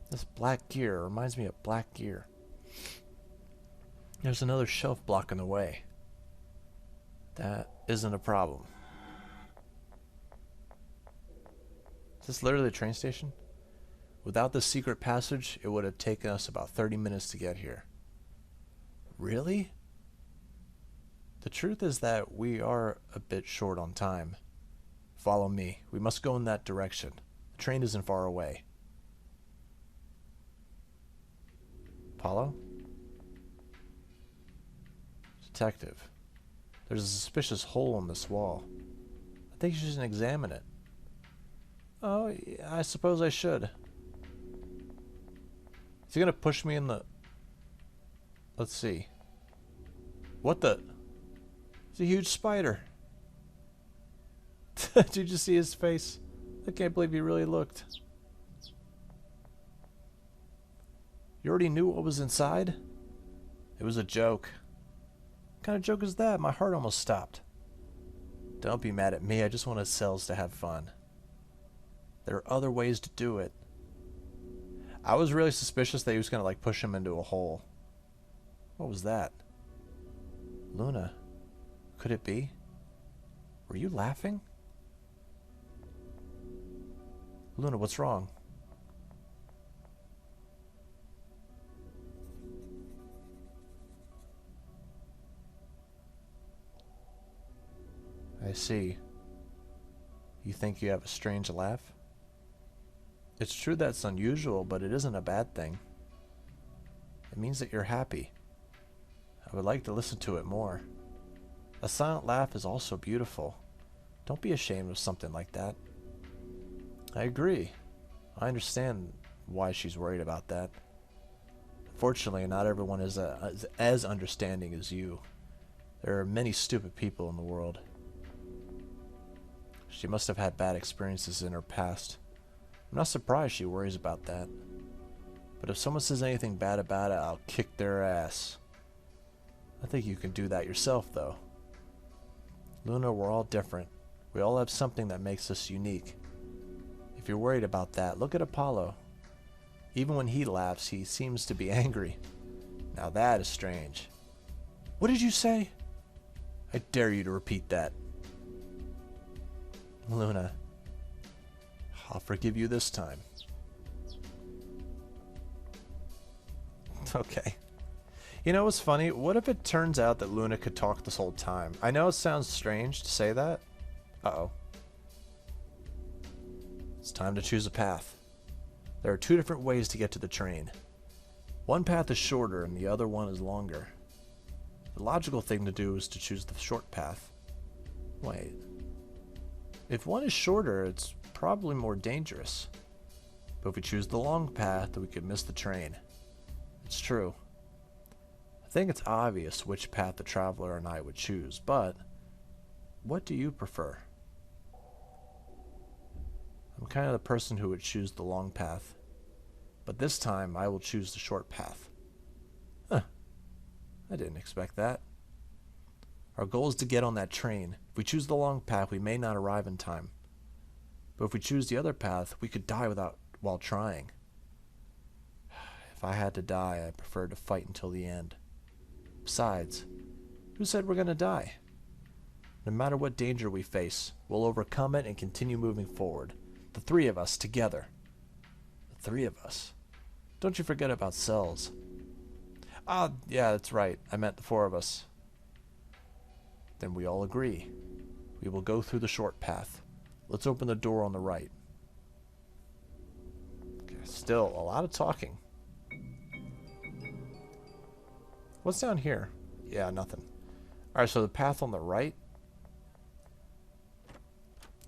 This black gear reminds me of black gear. There's another shelf blocking the way. That isn't a problem. Is this literally the train station? Without the secret passage, it would have taken us about 30 minutes to get here. Really? The truth is that we are a bit short on time. Follow me. We must go in that direction. The train isn't far away. Apollo? Detective. There's a suspicious hole in this wall. I think you should examine it. Oh, I suppose I should. Is he gonna push me in the... Let's see. What the... It's a huge spider. Did you just see his face? I can't believe he really looked. You already knew what was inside? It was a joke. What kind of joke is that? My heart almost stopped. Don't be mad at me. I just wanted cells to have fun. There are other ways to do it. I was really suspicious that he was going to like push him into a hole. What was that? Luna. Could it be? Were you laughing? Luna, what's wrong? I see. You think you have a strange laugh? It's true that's unusual, but it isn't a bad thing. It means that you're happy. I would like to listen to it more. A silent laugh is also beautiful. Don't be ashamed of something like that. I agree. I understand why she's worried about that. Fortunately, not everyone is as understanding as you. There are many stupid people in the world. She must have had bad experiences in her past. I'm not surprised she worries about that. But if someone says anything bad about it, I'll kick their ass. I think you can do that yourself, though. Luna, we're all different. We all have something that makes us unique. If you're worried about that, look at Apollo. Even when he laughs, he seems to be angry. Now that is strange. What did you say? I dare you to repeat that. Luna, I'll forgive you this time. Okay. You know what's funny? What if it turns out that Luna could talk this whole time? I know it sounds strange to say that. Uh-oh. It's time to choose a path. There are two different ways to get to the train. One path is shorter and the other one is longer. The logical thing to do is to choose the short path. Wait. If one is shorter, it's probably more dangerous. But if we choose the long path, we could miss the train. It's true. I think it's obvious which path the traveler and I would choose, but what do you prefer? I'm kind of the person who would choose the long path, but this time I will choose the short path. Huh. I didn't expect that. Our goal is to get on that train. If we choose the long path, we may not arrive in time. But if we choose the other path, we could die while trying. If I had to die, I prefer to fight until the end. Besides, who said we're going to die? No matter what danger we face, we'll overcome it and continue moving forward. The three of us together. The three of us. Don't you forget about cells. Ah, yeah, that's right. I meant the four of us. Then we all agree. We will go through the short path. Let's open the door on the right. Okay, still a lot of talking. What's down here? Yeah, nothing. Alright, so the path on the right.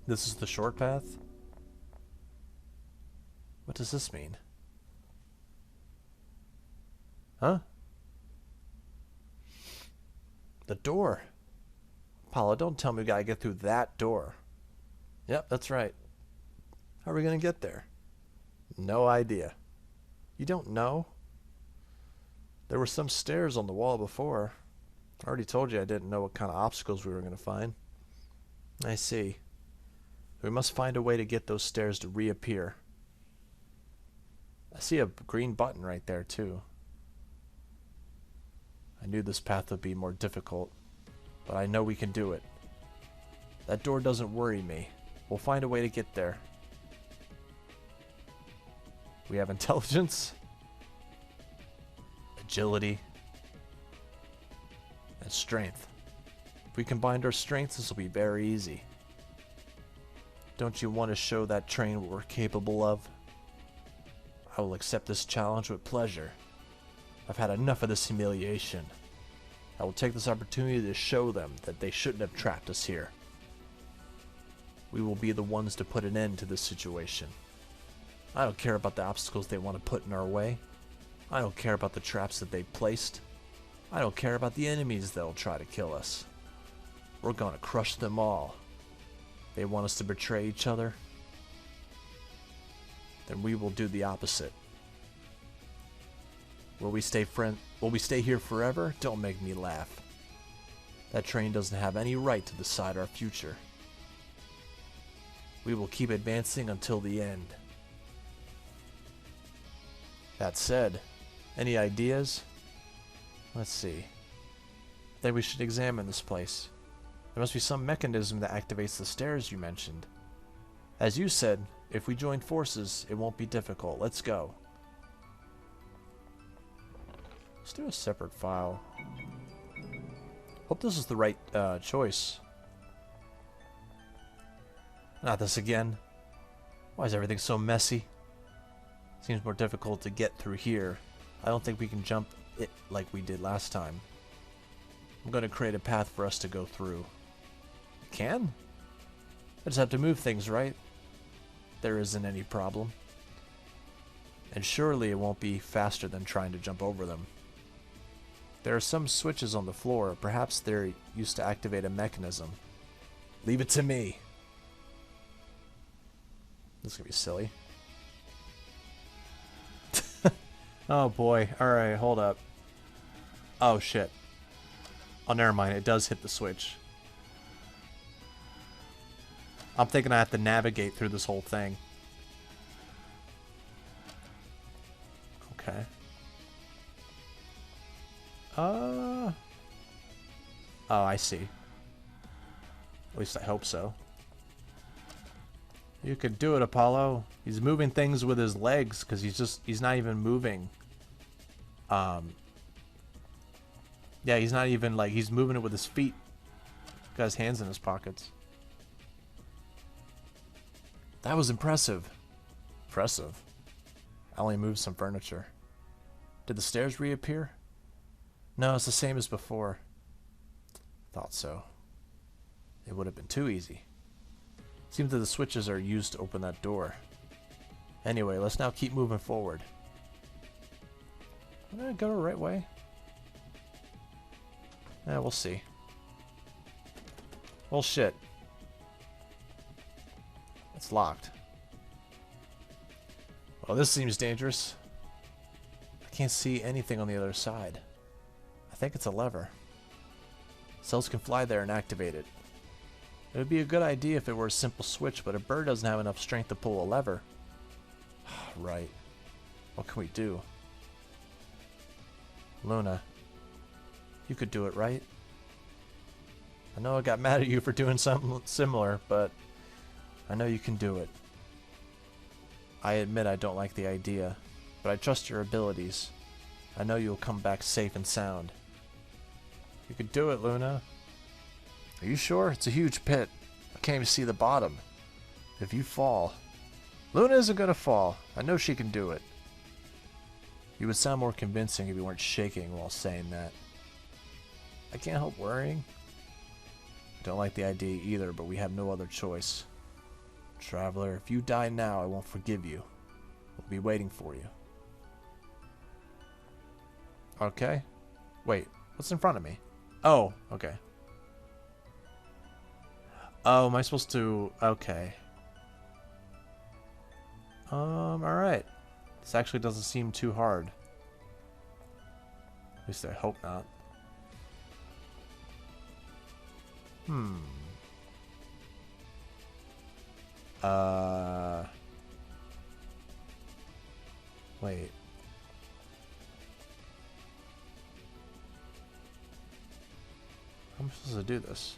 This is the short path. What does this mean? Huh? The door. Paula, don't tell me we gotta get through that door. Yep, that's right. How are we gonna get there? No idea. You don't know? There were some stairs on the wall before. I already told you I didn't know what kind of obstacles we were gonna find. I see. We must find a way to get those stairs to reappear. I see a green button right there, too. I knew this path would be more difficult, but I know we can do it. That door doesn't worry me. We'll find a way to get there. We have intelligence, agility, and strength. If we combined our strengths, this will be very easy. Don't you want to show that train what we're capable of? I will accept this challenge with pleasure. I've had enough of this humiliation. I will take this opportunity to show them that they shouldn't have trapped us here. We will be the ones to put an end to this situation. I don't care about the obstacles they want to put in our way. I don't care about the traps that they placed. I don't care about the enemies that'll try to kill us. We're gonna crush them all. They want us to betray each other? Then we will do the opposite. Will we stay here forever? Don't make me laugh. That train doesn't have any right to decide our future. We will keep advancing until the end. That said, any ideas? Let's see. I think we should examine this place. There must be some mechanism that activates the stairs you mentioned. As you said, if we join forces, it won't be difficult. Let's go. Let's do a separate file. Hope this is the right choice. Not this again. Why is everything so messy? Seems more difficult to get through here. I don't think we can jump it like we did last time. I'm going to create a path for us to go through. You can? I just have to move things, right? There isn't any problem. And surely it won't be faster than trying to jump over them. There are some switches on the floor. Perhaps they're used to activate a mechanism. Leave it to me. This is going to be silly. Oh boy. Alright, hold up. Oh shit. Oh, never mind. It does hit the switch. I'm thinking I have to navigate through this whole thing. Okay. Oh, I see. At least I hope so. You could do it, Apollo. He's moving things with his legs because he's not even moving. Yeah, he's not even like, he's moving it with his feet. Got his hands in his pockets. That was impressive. Impressive. I only moved some furniture. Did the stairs reappear? No, it's the same as before. Thought so. It would have been too easy. Seems that the switches are used to open that door. Anyway, let's now keep moving forward. Did I go the right way? Yeah, we'll see. Well, shit. It's locked. Well, this seems dangerous. I can't see anything on the other side. I think it's a lever. Cells can fly there and activate it. It would be a good idea if it were a simple switch, but a bird doesn't have enough strength to pull a lever. Right. What can we do? Luna, you could do it, right? I know I got mad at you for doing something similar, but I know you can do it. I admit I don't like the idea, but I trust your abilities. I know you'll come back safe and sound. You could do it, Luna. Are you sure? It's a huge pit. I can't even see the bottom. If you fall... Luna isn't gonna fall. I know she can do it. You would sound more convincing if you weren't shaking while saying that. I can't help worrying. I don't like the idea either, but we have no other choice. Traveler, if you die now, I won't forgive you. We'll be waiting for you. Okay. Wait, what's in front of me? Oh, okay. Oh, am I supposed to... Okay. Alright. This actually doesn't seem too hard. At least I hope not. Wait. How am I supposed to do this?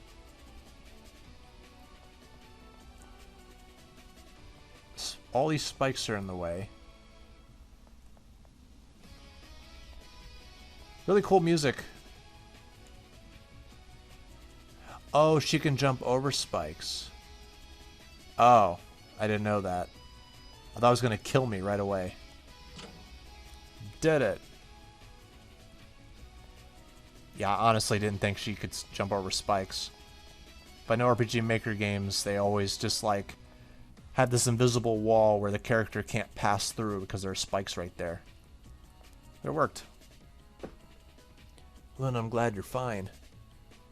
All these spikes are in the way. Really cool music. Oh, she can jump over spikes. Oh, I didn't know that. I thought it was going to kill me right away. Did it. Yeah, I honestly didn't think she could jump over spikes. But in RPG Maker games, they always just like have this invisible wall where the character can't pass through because there are spikes right there. But it worked. Luna, I'm glad you're fine.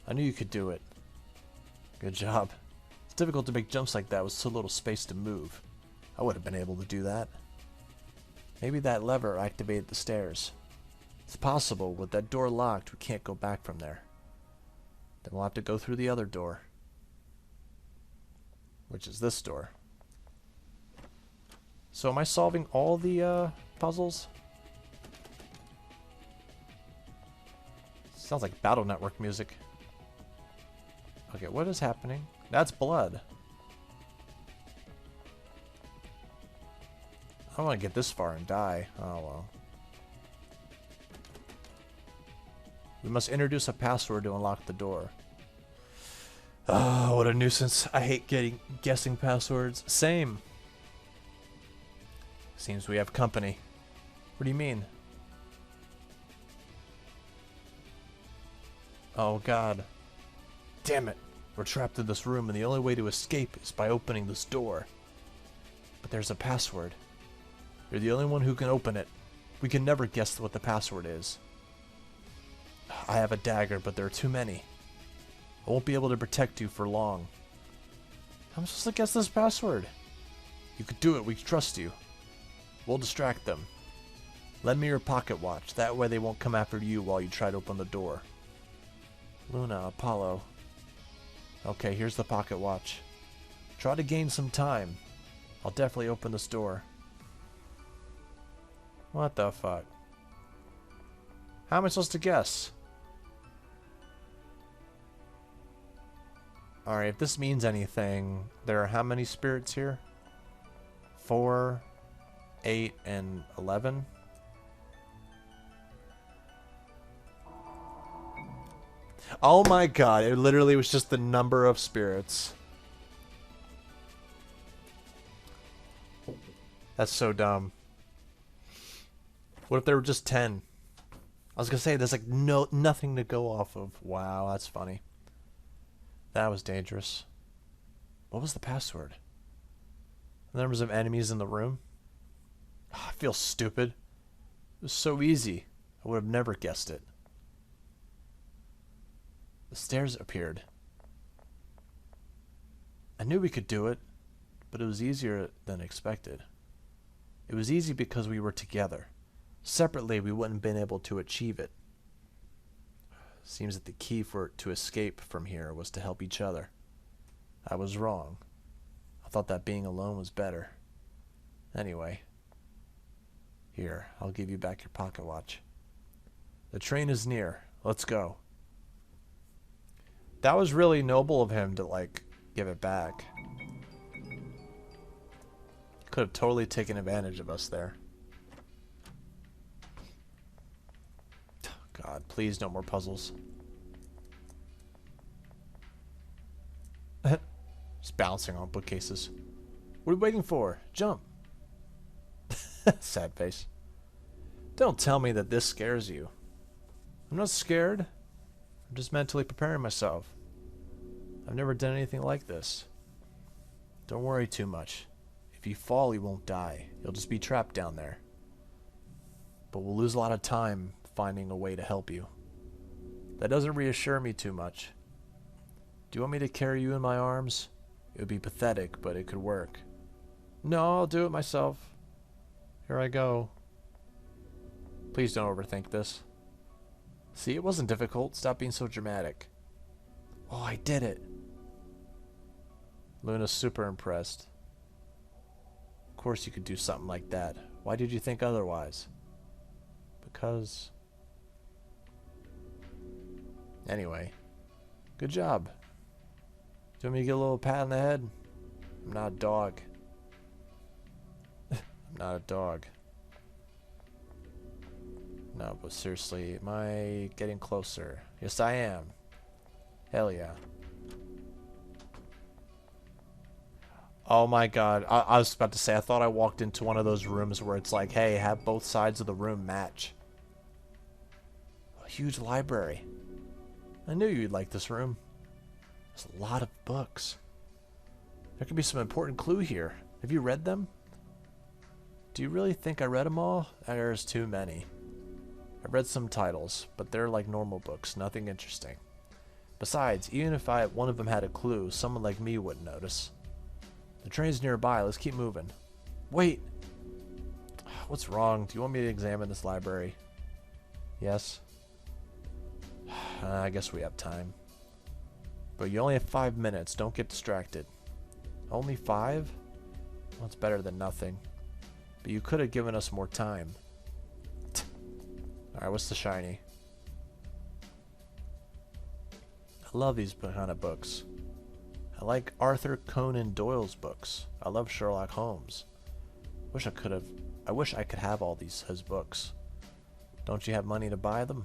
I knew you could do it. Good job. It's difficult to make jumps like that with so little space to move. I would have been able to do that. Maybe that lever activated the stairs. It's possible. With that door locked, we can't go back from there. Then we'll have to go through the other door. Which is this door. So am I solving all the puzzles? Sounds like Battle Network music. Okay, what is happening? That's blood. I don't want to get this far and die. Oh well. We must introduce a password to unlock the door. Oh, what a nuisance. I hate guessing passwords. Same. Seems we have company. What do you mean? Oh god. Damn it. We're trapped in this room and the only way to escape is by opening this door. But there's a password. You're the only one who can open it. We can never guess what the password is. I have a dagger, but there are too many. I won't be able to protect you for long. I'm supposed to guess this password. You could do it. We trust you. We'll distract them. Lend me your pocket watch. That way they won't come after you while you try to open the door. Luna, Apollo. Okay, here's the pocket watch. Try to gain some time. I'll definitely open this door. What the fuck? How am I supposed to guess? Alright, if this means anything, there are how many spirits here? 4, 8, and 11? Oh my god, it literally was just the number of spirits. That's so dumb. What if there were just 10? I was gonna say there's like nothing to go off of. Wow, that's funny. That was dangerous. What was the password? The numbers of enemies in the room? Oh, I feel stupid. It was so easy. I would have never guessed it. The stairs appeared. I knew we could do it, but it was easier than expected. It was easy because we were together. Separately, we wouldn't have been able to achieve it. Seems that the key to escape from here was to help each other. I was wrong. I thought that being alone was better. Anyway. Here, I'll give you back your pocket watch. The train is near. Let's go. That was really noble of him to, like, give it back. Could have totally taken advantage of us there. God, please no more puzzles. Just bouncing on bookcases. What are we waiting for? Jump. Sad face. Don't tell me that this scares you. I'm not scared. I'm just mentally preparing myself. I've never done anything like this. Don't worry too much. If you fall, you won't die. You'll just be trapped down there. But we'll lose a lot of time finding a way to help you. That doesn't reassure me too much. Do you want me to carry you in my arms? It would be pathetic, but it could work. No, I'll do it myself. Here I go. Please don't overthink this. See, it wasn't difficult. Stop being so dramatic. Oh, I did it. Luna's super impressed. Of course you could do something like that. Why did you think otherwise? Because... Anyway. Good job. Do you want me to get a little pat on the head? I'm not a dog. I'm not a dog. No, but seriously, am I getting closer? Yes, I am. Hell yeah. Oh my god. I was about to say, I thought I walked into one of those rooms where it's like, hey, have both sides of the room match. A huge library. I knew you'd like this room. There's a lot of books. There could be some important clue here. Have you read them? Do you really think I read them all? There's too many. I've read some titles, but they're like normal books, nothing interesting. Besides, even if one of them had a clue, someone like me wouldn't notice. The train's nearby, let's keep moving. Wait! What's wrong? Do you want me to examine this library? Yes? I guess we have time. But you only have 5 minutes, don't get distracted. Only 5? Well, it's better than nothing. But you could have given us more time. Alright, what's the shiny? I love these kind of books. I like Arthur Conan Doyle's books. I love Sherlock Holmes. I wish I could have all his books. Don't you have money to buy them?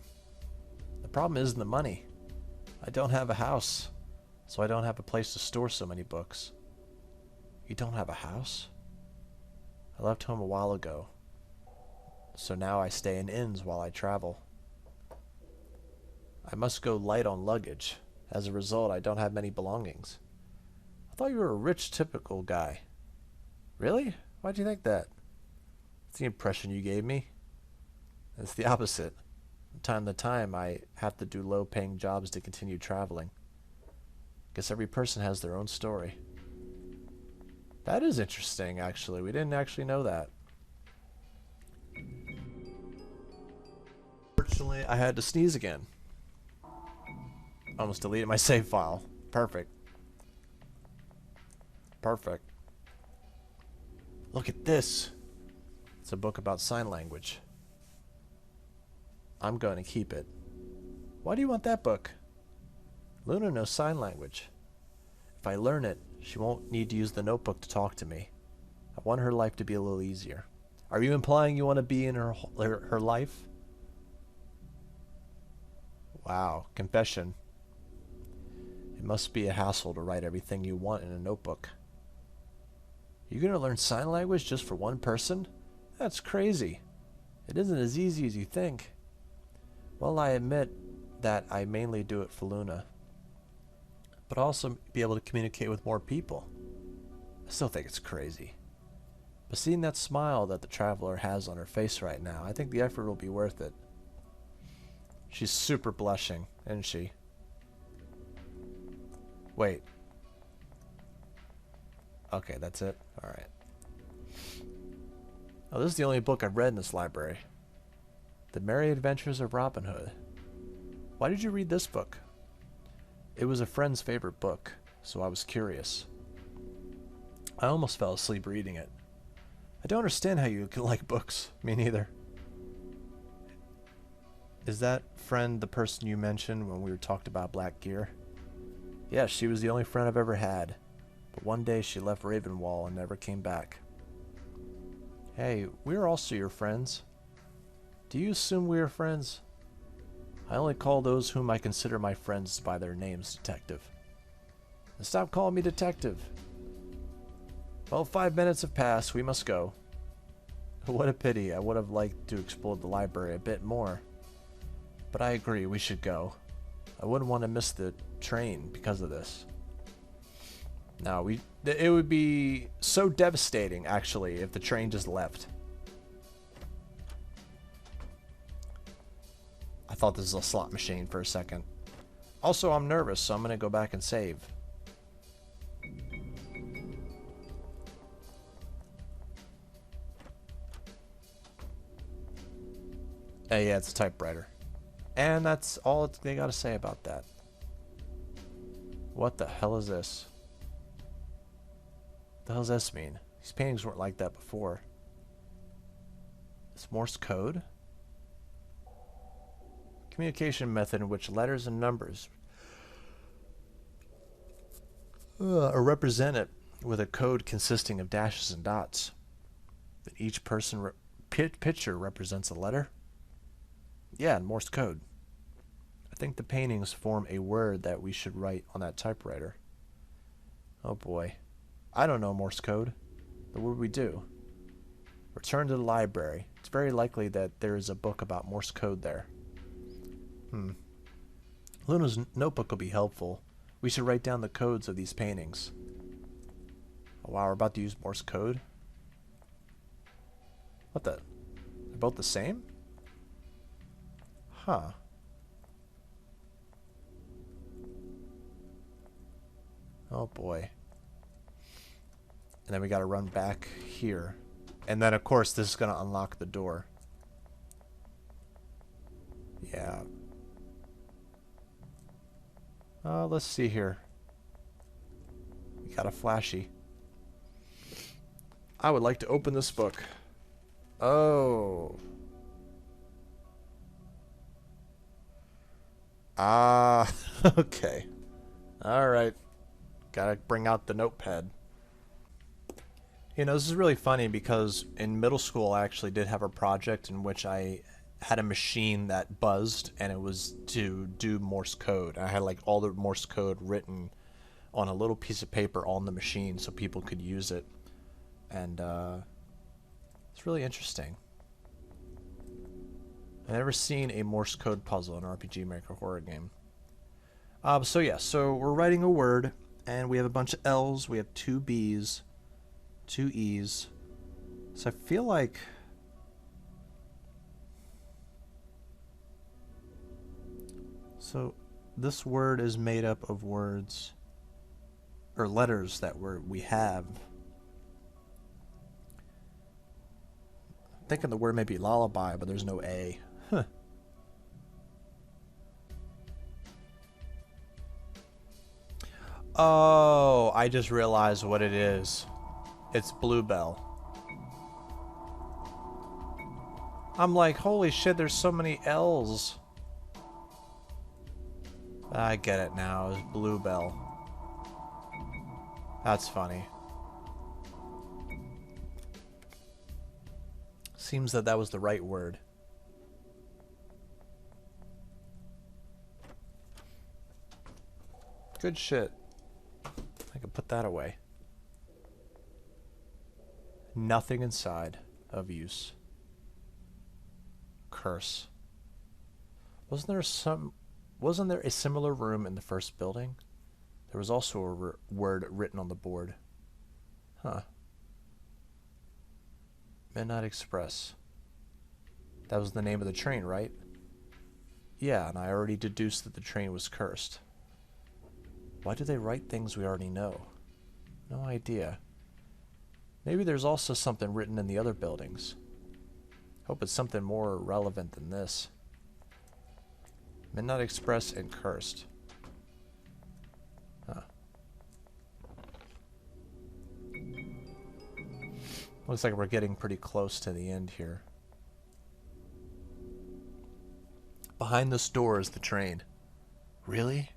The problem isn't the money. I don't have a house, so I don't have a place to store so many books. You don't have a house? I left home a while ago, so now I stay in inns while I travel. I must go light on luggage. As a result, I don't have many belongings. I thought you were a rich, typical guy. Really? Why'd you think that? It's the impression you gave me. It's the opposite. From time to time, I have to do low-paying jobs to continue traveling. Guess every person has their own story. That is interesting, actually. We didn't actually know that. Fortunately, I had to sneeze again. Almost deleted my save file. Perfect. Perfect. Look at this. It's a book about sign language. I'm going to keep it. Why do you want that book? Luna knows sign language. If I learn it, she won't need to use the notebook to talk to me. I want her life to be a little easier. Are you implying you want to be in her life? Wow, confession. It must be a hassle to write everything you want in a notebook. You're going to learn sign language just for one person? That's crazy. It isn't as easy as you think. Well, I admit that I mainly do it for Luna, but also be able to communicate with more people. I still think it's crazy. But seeing that smile that the traveler has on her face right now, I think the effort will be worth it. She's super blushing, isn't she? Wait. Okay, that's it? Alright. Oh, this is the only book I've read in this library. The Merry Adventures of Robin Hood. Why did you read this book? It was a friend's favorite book, so I was curious. I almost fell asleep reading it. I don't understand how you can like books. Me neither. Is that friend the person you mentioned when we were talking about Black Gear? Yes, she was the only friend I've ever had. But one day she left Ravenwall and never came back. Hey, we're also your friends. Do you assume we are friends? I only call those whom I consider my friends by their names, Detective. And stop calling me Detective. Well, 5 minutes have passed. We must go. What a pity. I would have liked to explore the library a bit more. But I agree, we should go. I wouldn't want to miss the train because of this. No, it would be so devastating, actually, if the train just left. I thought this was a slot machine for a second. Also, I'm nervous, so I'm going to go back and save. Hey, yeah, it's a typewriter. And that's all they got to say about that. What the hell is this? What the hell does this mean? These paintings weren't like that before. It's Morse code. Communication method in which letters and numbers are represented with a code consisting of dashes and dots. That each picture represents a letter. Yeah, in Morse code. I think the paintings form a word that we should write on that typewriter. Oh boy. I don't know Morse code. Then what do we do? Return to the library. It's very likely that there is a book about Morse code there. Luna's notebook will be helpful. We should write down the codes of these paintings. Oh wow, we're about to use Morse code? What the? They're both the same? Huh. Oh boy. And then we gotta run back here. And then of course this is gonna unlock the door. Yeah. Let's see here. We got a flashy. I would like to open this book. Oh. Ah, okay. Alright. Gotta bring out the notepad. You know, this is really funny because in middle school I actually did have a project in which I had a machine that buzzed, and it was to do Morse code. I had like all the Morse code written on a little piece of paper on the machine so people could use it. And it's really interesting. I've never seen a Morse code puzzle in an rpgmaker horror game. So yeah, so we're writing a word, and we have a bunch of L's, we have 2 B's, 2 E's. So I feel like so this word is made up of words or letters that we have. I'm thinking the word may be lullaby, but there's no A. Huh. Oh, I just realized what it is. It's Bluebell. I'm like, holy shit, there's so many L's. I get it now. It's Bluebell. That's funny. Seems that that was the right word. Good shit. I can put that away. Nothing inside of use. Curse. Wasn't there a similar room in the first building? There was also a word written on the board. Huh. Midnight Express. That was the name of the train, right? Yeah, and I already deduced that the train was cursed. Why do they write things we already know? No idea. Maybe there's also something written in the other buildings. Hope it's something more relevant than this. Midnight Express and cursed. Huh. Looks like we're getting pretty close to the end here. Behind this door is the train. Really?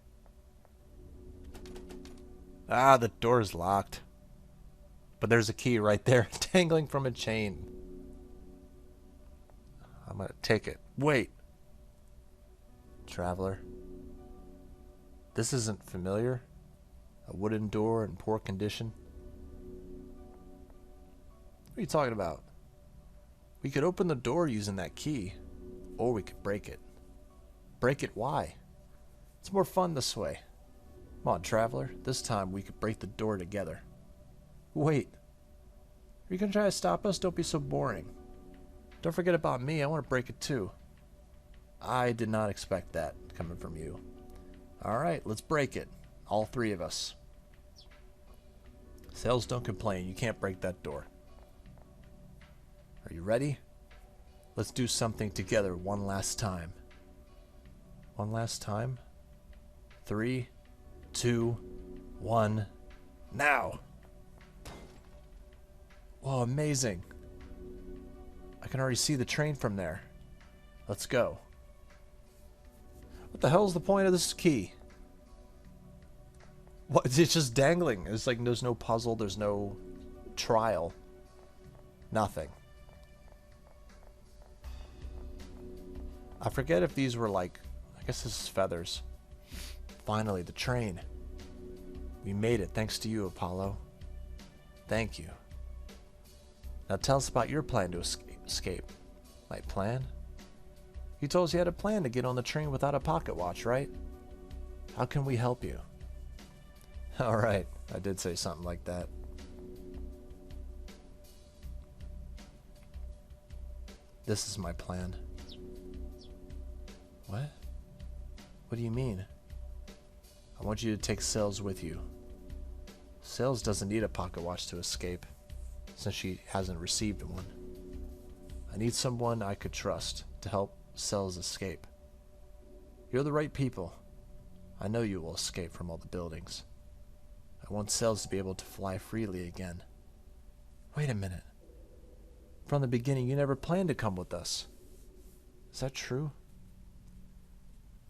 Ah, the door is locked. But there's a key right there, dangling from a chain. I'm gonna take it. Wait. Traveler. This isn't familiar. A wooden door in poor condition. What are you talking about? We could open the door using that key. Or we could break it. Break it? Why? It's more fun this way. Come on, traveler. This time we could break the door together. Wait. Are you gonna try to stop us? Don't be so boring. Don't forget about me. I want to break it too. I did not expect that coming from you. Alright, let's break it. All 3 of us. Sales don't complain. You can't break that door. Are you ready? Let's do something together one last time. One last time? 3, 2, 1, now! Oh, amazing. I can already see the train from there. Let's go. What the hell's the point of this key? What? It's just dangling. It's like there's no puzzle. There's no trial. Nothing. I forget if these were like... I guess this is feathers. Finally, the train. We made it thanks to you, Apollo. Thank you. Now tell us about your plan to escape. My plan? You told us you had a plan to get on the train without a pocket watch, right? How can we help you? Alright, I did say something like that. This is my plan. What? What do you mean? I want you to take Sails with you. Sails doesn't need a pocket watch to escape, since she hasn't received one. I need someone I could trust to help Sails escape. You're the right people. I know you will escape from all the buildings. I want Sails to be able to fly freely again. Wait a minute. From the beginning, you never planned to come with us. Is that true?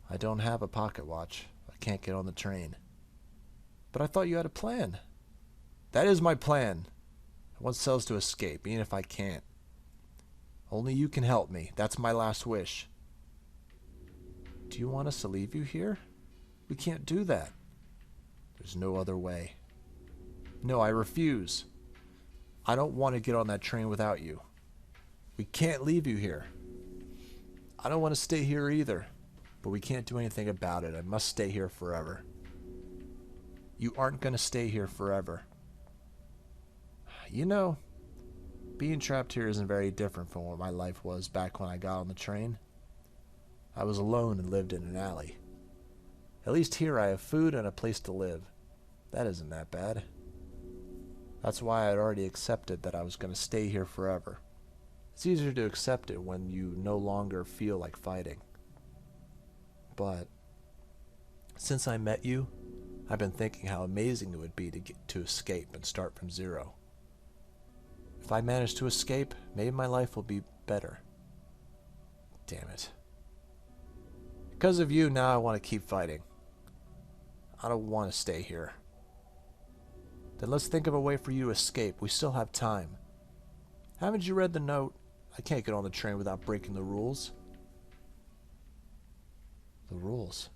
I don't have a pocket watch. I can't get on the train. But I thought you had a plan. That is my plan. I want Sails to escape, even if I can't. Only you can help me. That's my last wish. Do you want us to leave you here? We can't do that. There's no other way. No, I refuse. I don't want to get on that train without you. We can't leave you here. I don't want to stay here either, but we can't do anything about it. I must stay here forever. You aren't going to stay here forever. You know, being trapped here isn't very different from what my life was back when I got on the train. I was alone and lived in an alley. At least here I have food and a place to live. That isn't that bad. That's why I had already accepted that I was going to stay here forever. It's easier to accept it when you no longer feel like fighting. But since I met you, I've been thinking how amazing it would be to escape and start from zero. If I manage to escape, maybe my life will be better. Damn it. Because of you, now I want to keep fighting. I don't want to stay here. Then let's think of a way for you to escape. We still have time. Haven't you read the note? I can't get on the train without breaking the rules. The rules?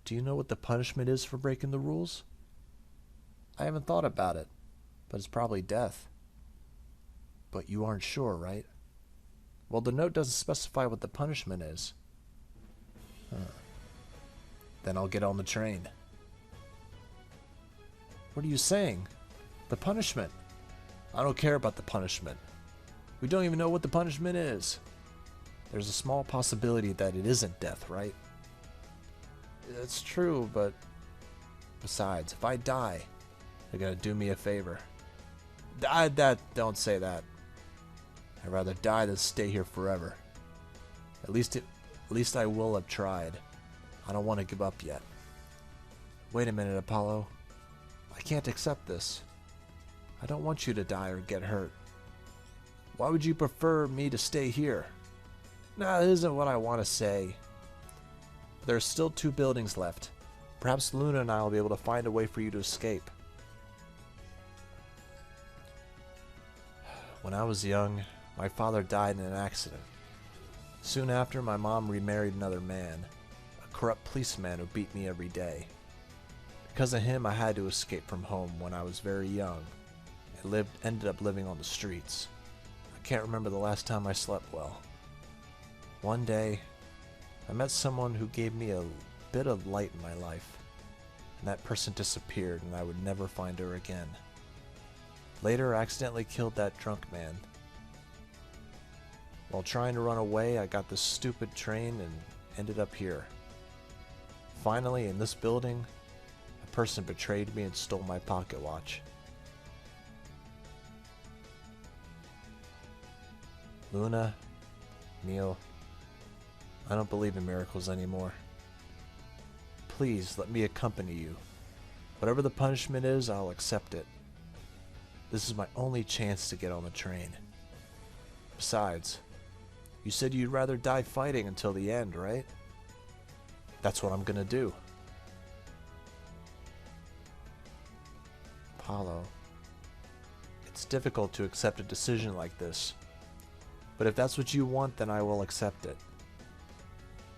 Do you know what the punishment is for breaking the rules? I haven't thought about it, but it's probably death. But you aren't sure, right? Well, the note doesn't specify what the punishment is. Then I'll get on the train. What are you saying? The punishment. I don't care about the punishment. We don't even know what the punishment is. There's a small possibility that it isn't death, right? It's true, but besides, if I die, they're gonna do me a favor. Don't say that. I'd rather die than stay here forever. At least I will have tried. I don't want to give up yet. Wait a minute, Apollo. I can't accept this. I don't want you to die or get hurt. Why would you prefer me to stay here? Nah, that isn't what I want to say. There are still 2 buildings left. Perhaps Luna and I will be able to find a way for you to escape. When I was young, my father died in an accident. Soon after, my mom remarried another man, a corrupt policeman who beat me every day. Because of him, I had to escape from home when I was very young and ended up living on the streets. I can't remember the last time I slept well. One day, I met someone who gave me a bit of light in my life, and that person disappeared and I would never find her again. Later, I accidentally killed that drunk man. While trying to run away, I got this stupid train and ended up here. Finally, in this building, a person betrayed me and stole my pocket watch. Luna, Neil, I don't believe in miracles anymore. Please let me accompany you. Whatever the punishment is, I'll accept it. This is my only chance to get on the train. Besides, you said you'd rather die fighting until the end, right? That's what I'm gonna do. Apollo, it's difficult to accept a decision like this. But if that's what you want, then I will accept it.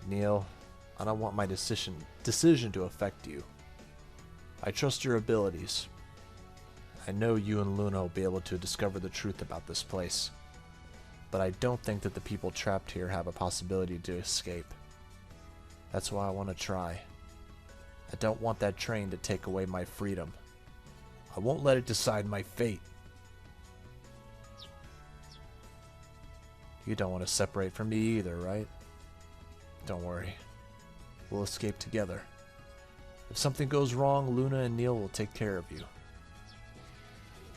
Neil, I don't want my decision to affect you. I trust your abilities. I know you and Luna will be able to discover the truth about this place. But I don't think that the people trapped here have a possibility to escape. That's why I want to try. I don't want that train to take away my freedom. I won't let it decide my fate. You don't want to separate from me either, right? Don't worry. We'll escape together. If something goes wrong, Luna and Neil will take care of you.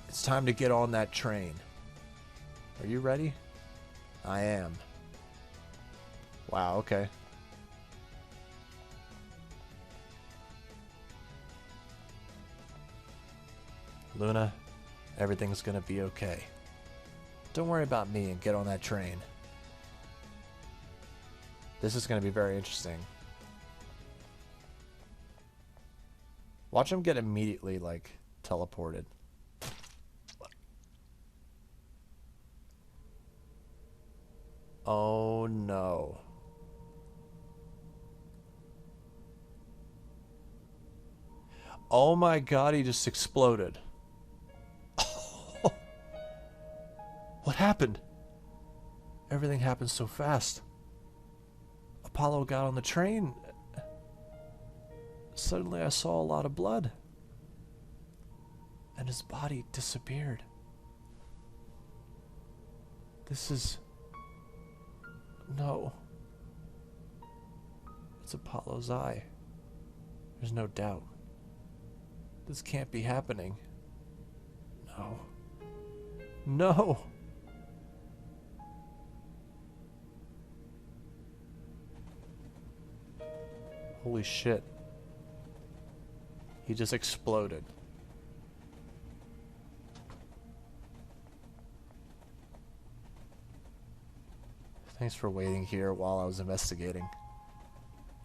It's time to get on that train. Are you ready? I am. Wow, okay. Luna, everything's gonna be okay. Don't worry about me and get on that train. This is gonna be very interesting. Watch him get immediately, like, teleported. Oh no. Oh my god, he just exploded. Oh. What happened? Everything happened so fast. Apollo got on the train. Suddenly I saw a lot of blood. And his body disappeared. This is... No. It's Apollo's eye. There's no doubt. This can't be happening. No. No! Holy shit. He just exploded. Thanks for waiting here while I was investigating.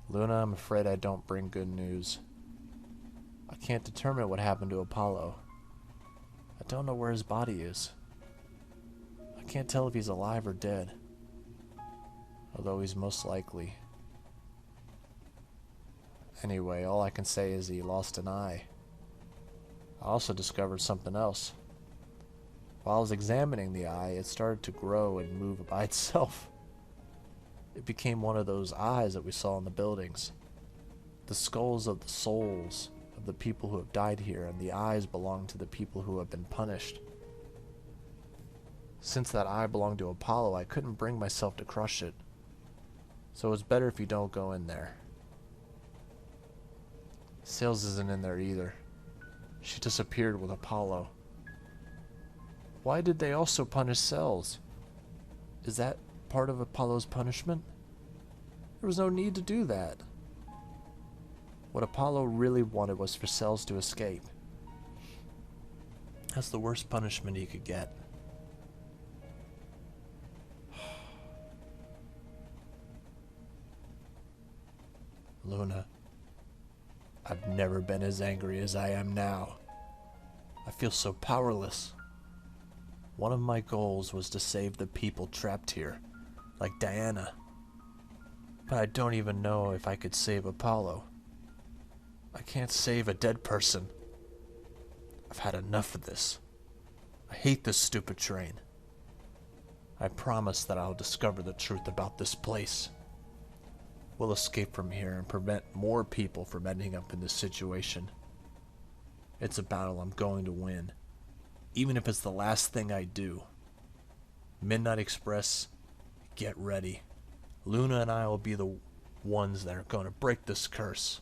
Luna, I'm afraid I don't bring good news. I can't determine what happened to Apollo. I don't know where his body is. I can't tell if he's alive or dead. Although he's most likely. Anyway, all I can say is he lost an eye. I also discovered something else. While I was examining the eye, it started to grow and move by itself. It became one of those eyes that we saw in the buildings. The skulls of the souls of the people who have died here, and the eyes belong to the people who have been punished. Since that eye belonged to Apollo, I couldn't bring myself to crush it. So it's better if you don't go in there. Sales isn't in there either. She disappeared with Apollo. Why did they also punish Cells? Is that part of Apollo's punishment? There was no need to do that. What Apollo really wanted was for Cells to escape. That's the worst punishment he could get. Luna, I've never been as angry as I am now. I feel so powerless. One of my goals was to save the people trapped here, like Diana. But I don't even know if I could save Apollo. I can't save a dead person. I've had enough of this. I hate this stupid train. I promise that I'll discover the truth about this place. We'll escape from here and prevent more people from ending up in this situation. It's a battle I'm going to win, even if it's the last thing I do. Midnight Express, get ready. Luna and I will be the ones that are going to break this curse.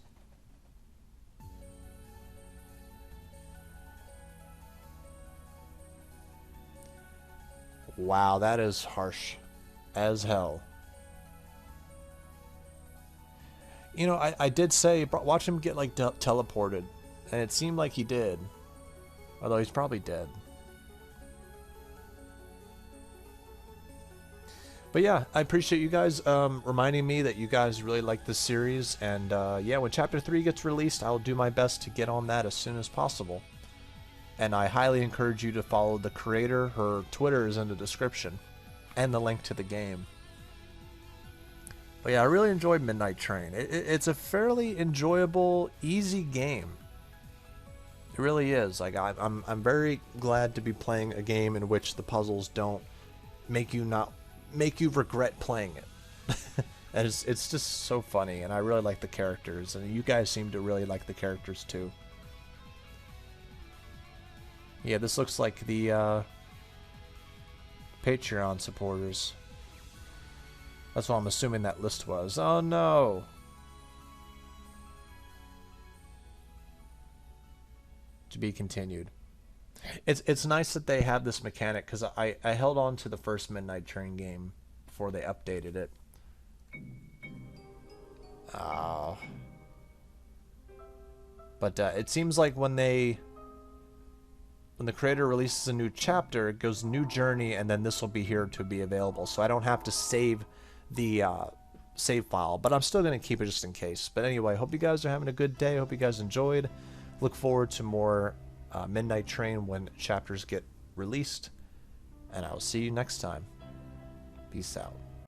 Wow, that is harsh as hell. You know, I did say, watch him get, like, teleported. And it seemed like he did. Although he's probably dead. But yeah, I appreciate you guys reminding me that you guys really like this series. And yeah, when Chapter 3 gets released, I'll do my best to get on that as soon as possible. And I highly encourage you to follow the creator. Her Twitter is in the description and the link to the game. But yeah, I really enjoyed Midnight Train. It's a fairly enjoyable, easy game. It really is. Like I'm very glad to be playing a game in which the puzzles don't make you regret playing it. And it's just so funny, and I really like the characters, and you guys seem to really like the characters too. Yeah, this looks like the Patreon supporters. That's what I'm assuming that list was. Oh no! To be continued. It's nice that they have this mechanic, because I held on to the first Midnight Train game before they updated it. But it seems like when the creator releases a new chapter, it goes new journey, and then this will be here to be available. So I don't have to save the save file, but I'm still going to keep it just in case. But anyway, hope you guys are having a good day. Hope you guys enjoyed. Look forward to more Midnight Train when chapters get released. And I will see you next time. Peace out.